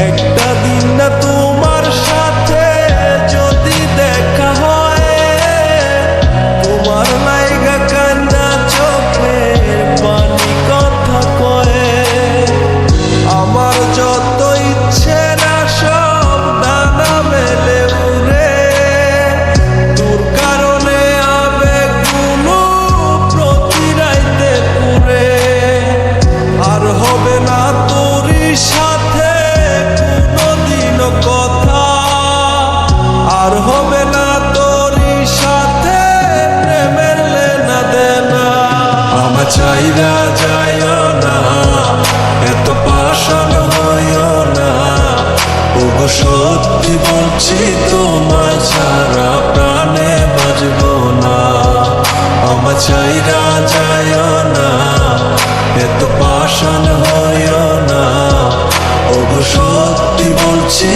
একটা দিন না তোমার সাথে যদি দেখা হয়, তোমার লাইগা কান্না চোখের পানি কথা কয়ে। আমার যত ইচ্ছে না সব ডানা মেলে উড়ে, তোর কারণে আবেগগুলো প্রতি রাইতে পুরে। আর হবে না তোরই সাথে কোনোদিনও কথা, আর হবে না তোরই সাথে প্রেমের লেনা দেনা। আমার চাইরা যাইও না, এত পাষাণ হইও না, ওগো সত্যি বলছি তোমার ছাড়া প্রাণে বাঁচব না। আমার চাইরা যাইও না, এত পাষাণ হইও না, ওগো সত্যি বলছি